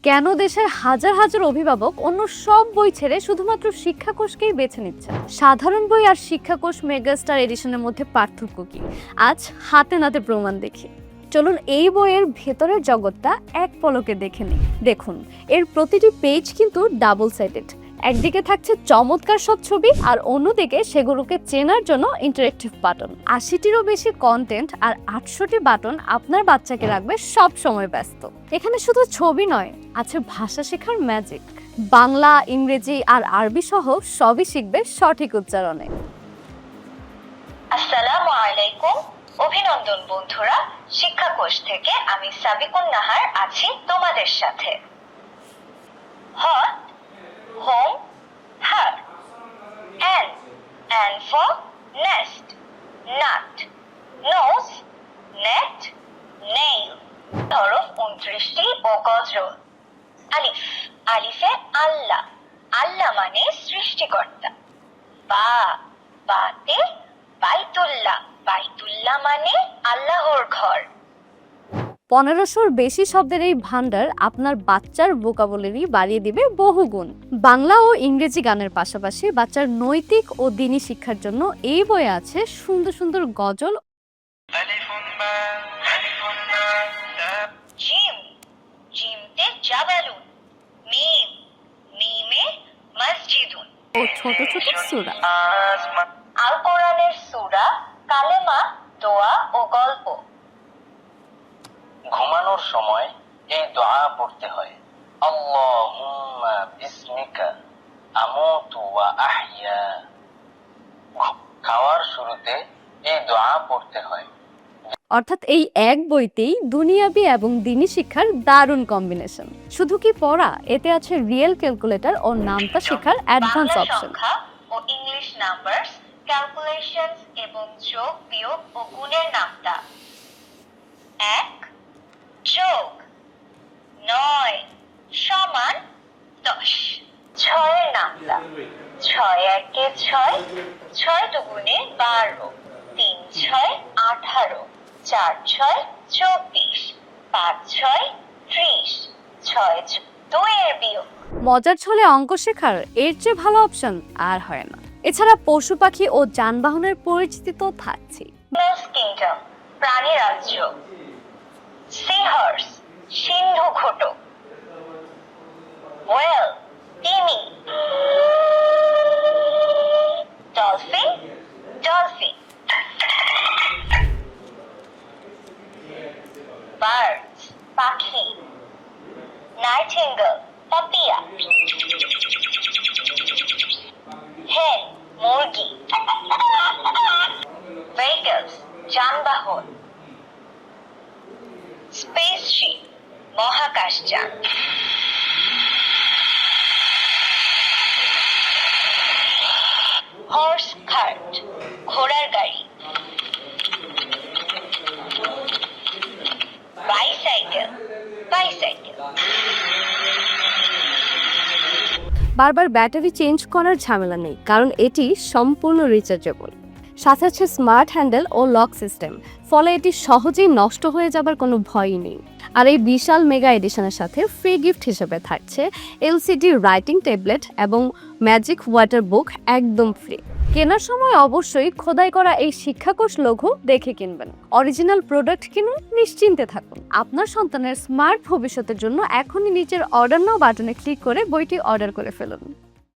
কেন দেশের হাজার হাজার অভিভাবক অন্য সব বই ছেড়ে শুধুমাত্র শিক্ষাকোষকেই বেছে নিচ্ছে? সাধারণ বই আর শিক্ষাকোষ মেগাস্টার এডিশনের মধ্যে পার্থক্য কি? আজ হাতে নাতে প্রমাণ দেখি। চলুন এই বইয়ের ভেতরের জগৎটা এক পলকে দেখে নিই। দেখুন, এর প্রতিটি পেজ কিন্তু ডাবল সাইডেড। একদিকে থাকছে চমৎকার সব ছবি আর অন্যদিকে সেগুলোকে চেনার জন্য ইন্টারেক্টিভ বাটন। ৮০টিরও বেশি কন্টেন্ট আর ৮০০টি বাটন আপনার বাচ্চাকে রাখবে সব সময় ব্যস্ত। এখানে শুধু ছবি নয়, আছে ভাষা শেখার ম্যাজিক। বাংলা, ইংরেজি আর আরবি সহ সবই শিখবে সঠিক উচ্চারণে। আসসালামু আলাইকুম, অভিনন্দন বন্ধুরা। শিক্ষাকোষ থেকে আমি সাবিকুন নাহার আছি তোমাদের সাথে। Hot, home, her, and for nest, nut, nose, net, nail। হরফ 29টি ও গজল। আলিফ, আলিফে আল্লাহ, আল্লাহ মানে সৃষ্টিকর্তা। বা, বাতে বাইতুল্লাহ, বাইতুল্লাহ মানে আল্লাহর ঘর। ১৫০০-র বেশি শব্দের এই ভান্ডার আপনার বাচ্চার ভোকাবুলারি বাড়িয়ে দিবে বহুগুণ। বাংলা ও ইংরেজি গানের পাশাপাশি বাচ্চার নৈতিক ও দ্বীনি শিক্ষার জন্য এই বইয়ে আছে সুন্দর সুন্দর গজল, জিম, জিমতে জাবালুন, মিম, মিমে মসজিদুন ও ছোট ছোট সূরা। আল কোরআনের সূরা, কালেমা, দোয়া ও গল্প। ঘুমানোর সময় এই দোয়া পড়তে হয়, আল্লাহুম্মা বিসমিকা আমুতু ওয়া আহইয়া। খাওয়ার শুরুতে এই দোয়া পড়তে হয়। অর্থাৎ এই এক বইতেই দুনিয়াবি এবং দ্বীনি শিক্ষার দারুণ কম্বিনেশন। শুধু কি পড়া, এতে আছে রিয়েল ক্যালকুলেটর ও নামতা শেখার অ্যাডভান্স বাংলা অপশন। সংখ্যা ও ইংলিশ নাম্বারস, ক্যালকুলেশনস এবং যোগ, বিয়োগ ও গুণের নামতা। ১ যোগ ৯ সমান ১০। ৬ এর নামতা, ৬ একে ৬, ৬ দুগুণে ১২, ৩ ৬ ১৮, ৪ ৬ ২৪, ৫ ৬ ৩০, ৬ ২ এর বিয়োগ। মজার ছলে অঙ্ক শেখার এর চেয়ে ভালো অপশন আর হয় না। এছাড়া পশু পাখি ও যানবাহনের পরিচিতি তো থাকছেই। কিংডম, প্রাণী রাজ্য। সি হর্স, সিন্ধু ঘটক। ওয়েল, তিমি। Dolphin, dolphin. বার্ডস, পাখি। নাইটিঙ্গেল, পাপিয়া। হেন, মুরগি। ভেহিকলস, যানবাহন। স্পেসশিপ, মহাকাশযান। হর্স কার্ট, ঘোড়ার গাড়ি। Bicycle, bicycle. বারবার ব্যাটারি চেঞ্জ করার ঝামেলা নেই, কারণ এটি সম্পূর্ণ রিচার্জেবল। সাথে আছে স্মার্ট হ্যান্ডেল ও লক সিস্টেম, ফলে এটি সহজেই নষ্ট হয়ে যাবার কোনো ভয়ই নেই। আর এই বিশাল মেগা এডিশনের সাথে ফ্রি গিফট হিসেবে থাকছে এলসিডি রাইটিং ট্যাবলেট এবং ম্যাজিক ওয়াটার বুক একদম ফ্রি। কেনার সময় অবশ্যই খোদাই করা এই শিক্ষাকোষ লোগো দেখে কিনবেন। অরিজিনাল প্রোডাক্ট কিনুন, নিশ্চিন্তে থাকুন। আপনার সন্তানের স্মার্ট ভবিষ্যতের জন্য এখনই নিচের অর্ডার নাও বাটনে ক্লিক করে বইটি অর্ডার করে ফেলুন।